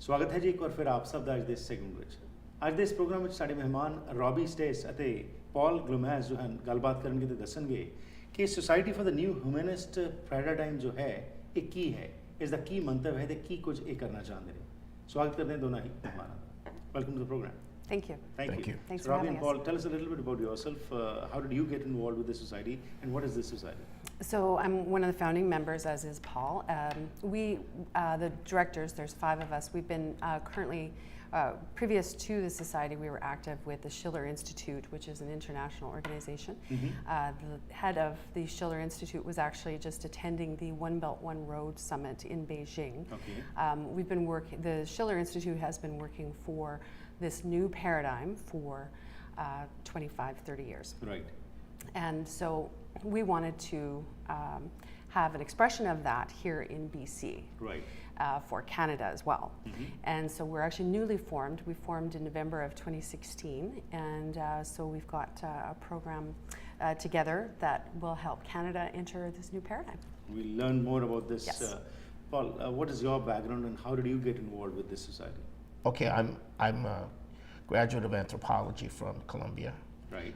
ਸਵਾਗਤ ਹੈ ਜੀ ਇੱਕ ਵਾਰ ਫਿਰ ਆਪ ਸਭ ਦਾ ਅੱਜ ਦੇ ਇਸ ਸੈਗਮੈਂਟ ਵਿੱਚ। ਅੱਜ ਦੇ ਇਸ ਪ੍ਰੋਗਰਾਮ ਵਿੱਚ ਸਾਡੇ ਮਹਿਮਾਨ ਰੌਬੀ ਸਟੇਸ ਅਤੇ ਪੌਲ ਗਲੋਮੈਜ਼ ਜੋ ਹਨ ਗੱਲਬਾਤ ਕਰਨਗੇ ਤੇ ਦੱਸਣਗੇ ਕਿ society for the new humanist paradigm ਜੋ ਹੈ ਇਹ ਕੀ ਹੈ, ਇਸ ਦਾ ਕੀ ਮੰਤਵ ਹੈ ਤੇ ਕੀ ਕੁਝ ਇਹ ਕਰਨਾ ਚਾਹੁੰਦੇ ਨੇ। ਸਵਾਗਤ ਕਰਦੇ ਹਾਂ ਦੋਨਾਂ ਹੀ ਮਹਿਮਾਨਾਂ ਦਾ। Welcome to the programme. Thank you. Thank you. Thanks So for Robbie having and Paul, us. tell us a little bit about yourself. How did you get involved with this society and what is this society? So I'm one of the founding members, as is Paul. The directors, there's 5 of us. We've been currently, previous to the society, we were active with the Schiller Institute, which is an international organization. The head of the Schiller Institute was actually just attending the One Belt, One Road Summit in Beijing. Okay. We've been working, the Schiller Institute has been working for this new paradigm for 25, 30 years. Right. And so we wanted to have an expression of that here in BC. Right. For Canada as well. And so we're actually newly formed. We formed in November of 2016, and so we've got a program together that will help Canada enter this new paradigm. We'll learn more about this. Yes. Paul, what is your background and how did you get involved with this society? Okay, I'm a graduate of anthropology from Columbia. Right.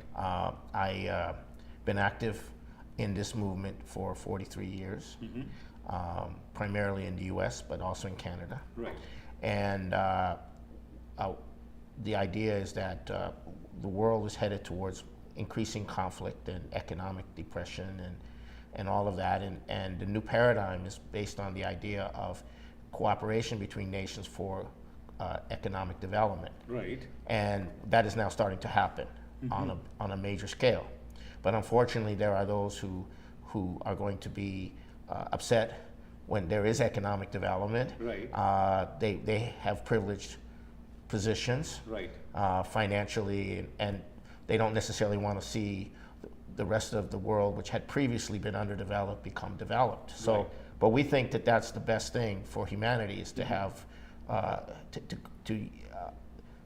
I've been active in this movement for 43 years, primarily in the US, but also in Canada. Right. And the idea is that the world is headed towards increasing conflict and economic depression and all of that. And the new paradigm is based on the idea of cooperation between nations for economic development. Right. And that is now starting to happen on a major scale. But unfortunately, there are those who are going to be upset when there is economic development. Right. They have privileged positions. Right. Financially, and they don't necessarily want to see the rest of the world, which had previously been underdeveloped, become developed. So, Right. but we think that that's the best thing for humanity is to have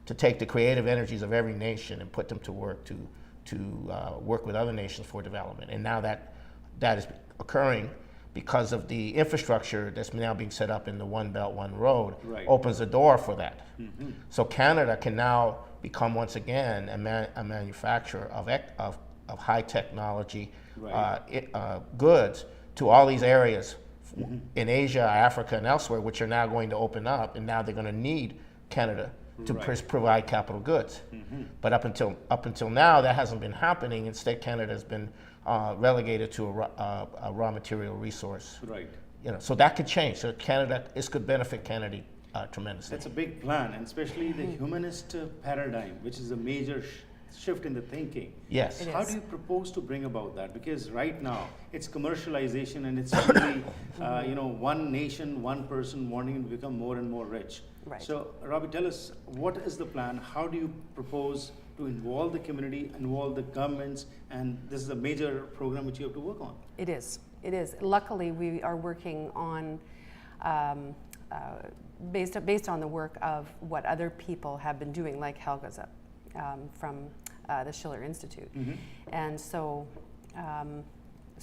to take the creative energies of every nation and put them to work to work with other nations for development. And now that is occurring because of the infrastructure that's now being set up in the One Belt, One Road. Right. Opens the door for that. So Canada can now become once again a manufacturer of high technology Right. goods to all these areas in Asia, Africa, and elsewhere, which are now going to open up, and now they're going to need Canada to Right. provide capital goods. But up until now, that hasn't been happening. Instead, Canada has been relegated to a raw material resource. Right. You know, so that could change. So this could benefit Canada tremendously. That's a big plan, and especially the humanist paradigm, which is a major shift in the thinking. Yes. It How is. do you propose to bring about that? Because right now it's commercialization and it's really, one nation, one person wanting to become more and more rich. Right. So, Robbie, tell us, what is the plan? How do you propose to involve the community, involve the governments, and this is a major program which you have to work on? It is. It is. Luckily, we are working on, based on the work of what other people have been doing, like Helga's from the Schiller Institute. And so,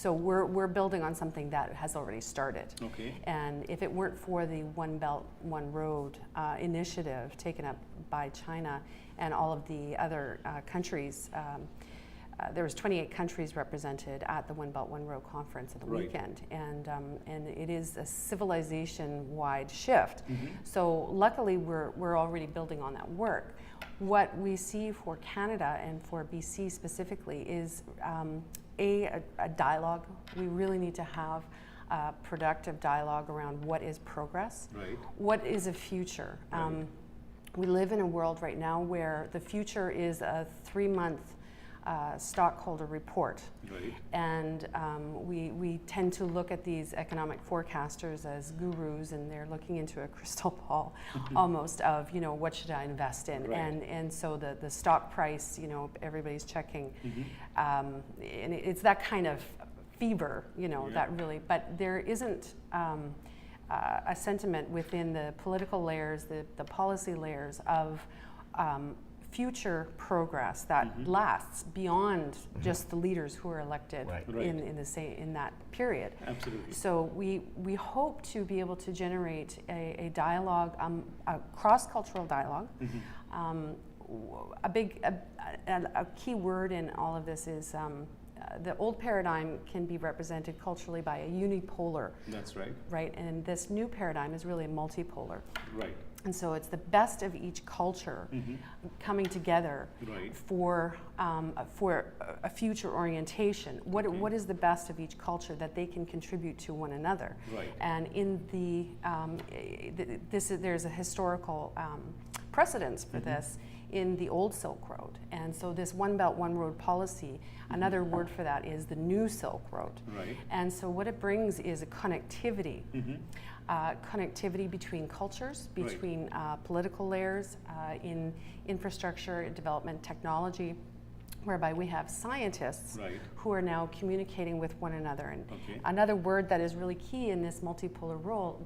so we're building on something that has already started. Okay. And if it weren't for the One Belt, One Road initiative taken up by China and all of the other countries, there was 28 countries represented at the One Belt, One Road conference at the Right. weekend, and it is a civilization-wide shift. So luckily, we're already building on that work. What we see for Canada and for BC specifically is a dialogue. We really need to have a productive dialogue around what is progress, Right. what is a future. We live in a world right now where the future is a 3-month stockholder report. Right. And we tend to look at these economic forecasters as gurus, and they're looking into a crystal ball almost of, what should I invest in? Right. And so the stock price, everybody's checking. And it's that kind of fever, that really, but there isn't a sentiment within the political layers, the policy layers of future progress that lasts beyond just the leaders who are elected Right. Right. in that period. Absolutely. So we hope to be able to generate a dialogue, a cross-cultural dialogue. A key word in all of this is the old paradigm can be represented culturally by a unipolar, That's right. right? And this new paradigm is really a multipolar. Right. And so it's the best of each culture coming together Right. for a future orientation. What is the best of each culture that they can contribute to one another? Right. And in there's a historical precedence for this in the old Silk Road. And so this One Belt, One Road policy, another word for that is the new Silk Road. Right. And so what it brings is a connectivity. Connectivity between cultures, Right. between political layers, in infrastructure, development, technology, whereby we have scientists Right. who are now communicating with one another. And Okay. another word that is really key in this multipolar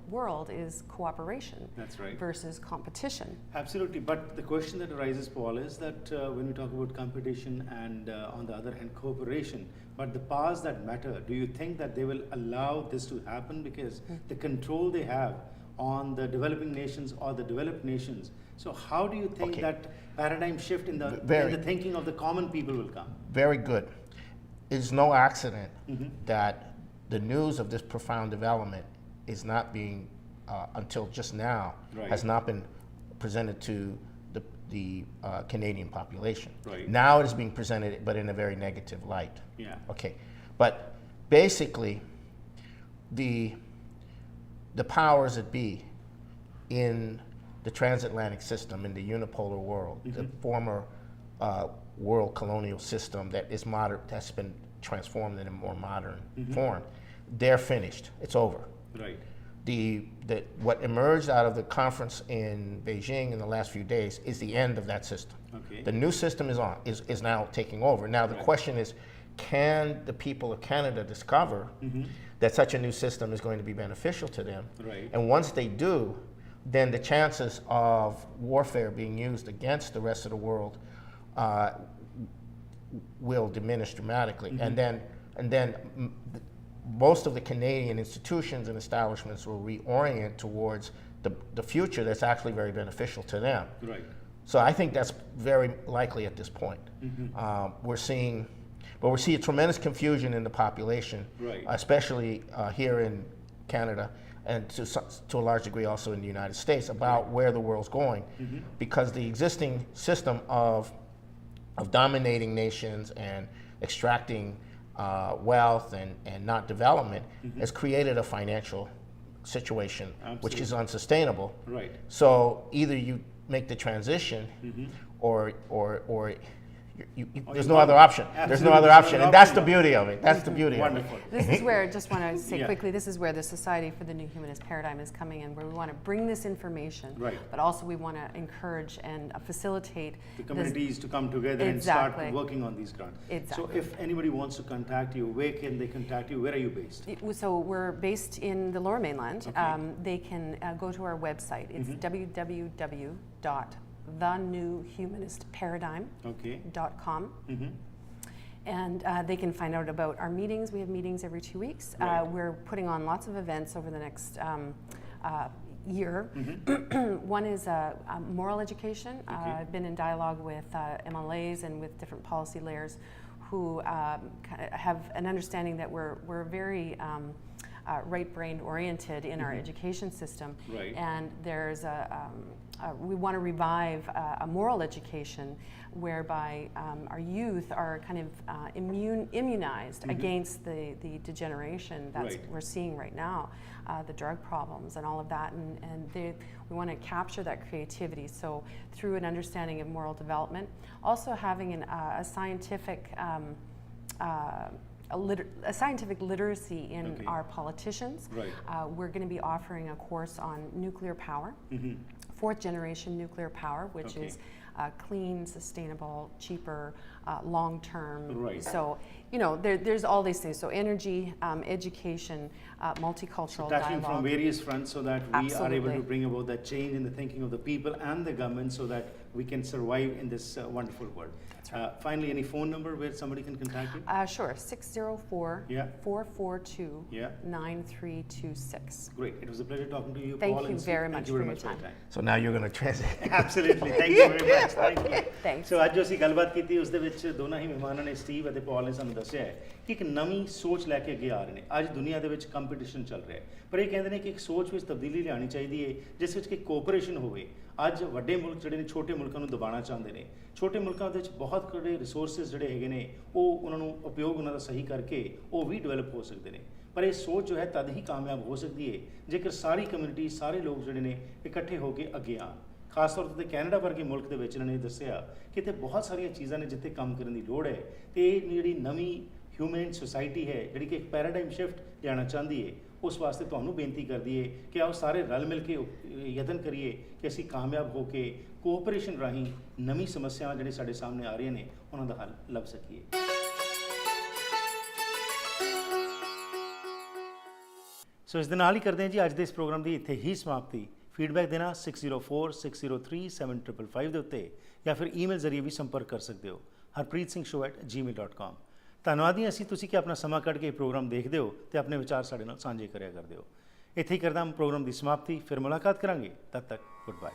world is cooperation That's right. versus competition. Absolutely, but the question that arises, Paul, is that when we talk about competition and on the other hand cooperation, but the powers that matter, do you think that they will allow this to happen because the control they have on the developing nations or the developed nations? So how do you think Okay. that paradigm shift in the thinking of the common people will come? Very good. It's no accident that the news of this profound development is not being, until just now, Right. has not been presented to the Canadian population. Right. Now it is being presented, but in a very negative light. Yeah. Okay, but basically, the powers that be in the transatlantic system, in the unipolar world, the former world colonial system that is modern, that's been transformed in a more modern form, they're finished. It's over. Right. What emerged out of the conference in Beijing in the last few days is the end of that system. Okay. The new system is now taking over. Now the Right. question is, can the people of Canada discover that such a new system is going to be beneficial to them? Right. And once they do, then the chances of warfare being used against the rest of the world will diminish dramatically. And then most of the Canadian institutions and establishments will reorient towards the future that's actually very beneficial to them. Right. So I think that's very likely at this point. We're seeing a tremendous confusion in the population, Right. especially here in Canada, and to a large degree also in the United States, about where the world's going, because the existing system of dominating nations and extracting wealth and not development has created a financial situation which is unsustainable. Right. So either you make the transition, or there's no other option. There's no other option, and that's the beauty of it. That's the beauty of it. Wonderful. This is where, just want to say Yeah. quickly, this is where the Society for the New Humanist Paradigm is coming in, where we want to bring this information, Right. but also we want to encourage and facilitate The this. communities to come together Exactly. and start working on these grants. Exactly. So if anybody wants to contact you, where can they contact you? Where are you based? So we're based in the Lower Mainland. Okay. They can go to our website. It's www.thenewhumanistparadigm.com. Okay. And they can find out about our meetings. We have meetings every 2 weeks. Right. We're putting on lots of events over the next year. One is moral education. I've been in dialogue with MLAs and with different policy layers who have an understanding that we're very right-brained oriented in our education system. Right. And there's we want to revive a moral education whereby our youth are kind of immunized against the degeneration that Right. we're seeing right now, the drug problems and all of that, and we want to capture that creativity. So through an understanding of moral development, also having a scientific a scientific literacy in Okay. our politicians. Right. We're going to be offering a course on nuclear power, fourth generation nuclear power, which Okay. is clean, sustainable, cheaper, long term. Right. So, you know, there's all these things. So energy, education, multicultural Tackling dialogue. from various fronts so that we are able Absolutely. to bring about that change in the thinking of the people and the government so that we can survive in this wonderful world. That's right. Finally, any phone number where somebody can contact you? Sure, 604 Yeah. 442 Yeah. 9326. Great. It was a pleasure talking to you, Thank Paul. you and Steve. very Thank much you very for much your for your time. So now you're going to translate. Absolutely. Thank you very much. Thank you. Thanks. ਸੋ ਅੱਜ ਜੋ ਅਸੀਂ ਗੱਲਬਾਤ ਕੀਤੀ ਉਸ ਦੇ ਵਿੱਚ ਦੋਨਾਂ ਹੀ ਮਹਿਮਾਨਾਂ ਨੇ ਸਟੀਵ ਅਤੇ ਪੌਲ ਨੇ ਸਾਨੂੰ ਦੱਸਿਆ ਹੈ ਕਿ ਇੱਕ ਨਵੀਂ ਸੋਚ ਲੈ ਕੇ ਅੱਗੇ ਆ ਰਹੇ ਨੇ। ਅੱਜ ਦੁਨੀਆ ਦੇ ਵਿੱਚ ਕੰਪੀਟੀਸ਼ਨ ਚੱਲ ਰਿਹਾ ਹੈ, ਪਰ ਇਹ ਕਹਿੰਦੇ ਨੇ ਕਿ ਇੱਕ ਸੋਚ ਵਿੱਚ ਤਬਦੀਲੀ ਲਿਆਉਣੀ ਚਾਹੀਦੀ ਹੈ ਜਿਸ ਵਿੱਚ ਕਿ ਕੋਆਪਰੇਸ਼ਨ ਹੋਵੇ। ਅੱਜ ਵੱਡੇ ਮੁਲਕ ਜਿਹੜੇ ਨੇ ਛੋਟੇ ਮੁਲਕਾਂ ਨੂੰ ਦਬਾਉਣਾ ਚਾਹੁੰਦੇ ਨੇ। ਛੋਟੇ ਮੁਲਕਾਂ ਦੇ ਵਿੱਚ ਬਹੁਤ ਜਿਹੜੇ ਰਿਸੋਰਸਿਸ ਜਿਹੜੇ ਹੈਗੇ ਨੇ ਉਹ ਉਹਨਾਂ ਨੂੰ ਉਪਯੋਗ ਉਹਨਾਂ ਦਾ ਸਹੀ ਕਰਕੇ ਉਹ ਵੀ ਡਿਵੈਲਪ ਹੋ ਸਕਦੇ ਨੇ। ਪਰ ਇਹ ਸੋਚ ਜੋ ਹੈ ਤਦ ਹੀ ਕਾਮਯਾਬ ਹੋ ਸਕਦੀ ਹੈ ਜੇਕਰ ਸਾਰੀ ਕਮਿਊਨਿਟੀ ਸਾਰੇ ਲੋਕ ਜਿਹੜੇ ਨੇ ਇਕੱਠੇ ਹੋ ਕੇ ਅੱਗੇ ਆਉਣ। ਖਾਸ ਤੌਰ 'ਤੇ ਕੈਨੇਡਾ ਵਰਗੇ ਮੁਲਕ ਦੇ ਵਿੱਚ ਇਹਨਾਂ ਨੇ ਦੱਸਿਆ ਕਿ ਇੱਥੇ ਬਹੁਤ ਸਾਰੀਆਂ ਚੀਜ਼ਾਂ ਨੇ ਜਿੱਥੇ ਕੰਮ ਕਰਨ ਦੀ ਲੋੜ ਹੈ ਅਤੇ ਇਹ ਜਿਹੜੀ ਨਵੀਂ ਹਿਊਮਨ ਸੁਸਾਇਟੀ ਹੈ ਜਿਹੜੀ ਕਿ ਇੱਕ ਪੈਰਾਡਾਈਮ ਸ਼ਿਫਟ ਲਿਆਉਣਾ ਚਾਹੁੰਦੀ ਹੈ ਉਸ ਵਾਸਤੇ ਤੁਹਾਨੂੰ ਬੇਨਤੀ ਕਰਦੀ ਹੈ ਕਿ ਆਓ ਸਾਰੇ ਰਲ ਮਿਲ ਕੇ ਯਤਨ ਕਰੀਏ ਕਿ ਅਸੀਂ ਕਾਮਯਾਬ ਹੋ ਕੇ ਕੋਆਪਰੇਸ਼ਨ ਰਾਹੀਂ ਨਵੀਂ ਸਮੱਸਿਆਵਾਂ ਜਿਹੜੇ ਸਾਡੇ ਸਾਹਮਣੇ ਆ ਰਹੀਆਂ ਨੇ ਉਹਨਾਂ ਦਾ ਹੱਲ ਲੱਭ ਸਕੀਏ। ਸੋ ਇਸ ਦੇ ਨਾਲ ਹੀ ਕਰਦੇ ਹਾਂ ਜੀ ਅੱਜ ਦੇ ਇਸ ਪ੍ਰੋਗਰਾਮ ਦੀ ਇੱਥੇ ਹੀ ਸਮਾਪਤੀ। ਫੀਡਬੈਕ ਦੇਣਾ 6046037555 ਦੇ ਉੱਤੇ ਜਾਂ ਫਿਰ ਈਮੇਲ ਜ਼ਰੀਏ ਵੀ ਸੰਪਰਕ ਕਰ ਸਕਦੇ ਹੋ harpreetsingh@gmail.com। ਧੰਨਵਾਦ ਜੀ ਅਸੀਂ ਤੁਸੀਂ ਕਿ ਆਪਣਾ ਸਮਾਂ ਕੱਢ ਕੇ ਇਹ ਪ੍ਰੋਗਰਾਮ ਦੇਖਦੇ ਹੋ ਅਤੇ ਆਪਣੇ ਵਿਚਾਰ ਸਾਡੇ ਨਾਲ ਸਾਂਝੇ ਕਰਿਆ ਕਰਦੇ ਹੋ। ਇੱਥੇ ਹੀ ਕਰਦਾ ਪ੍ਰੋਗਰਾਮ ਦੀ ਸਮਾਪਤੀ। ਫਿਰ ਮੁਲਾਕਾਤ ਕਰਾਂਗੇ, ਤਦ ਤੱਕ ਗੁੱਡ ਬਾਏ।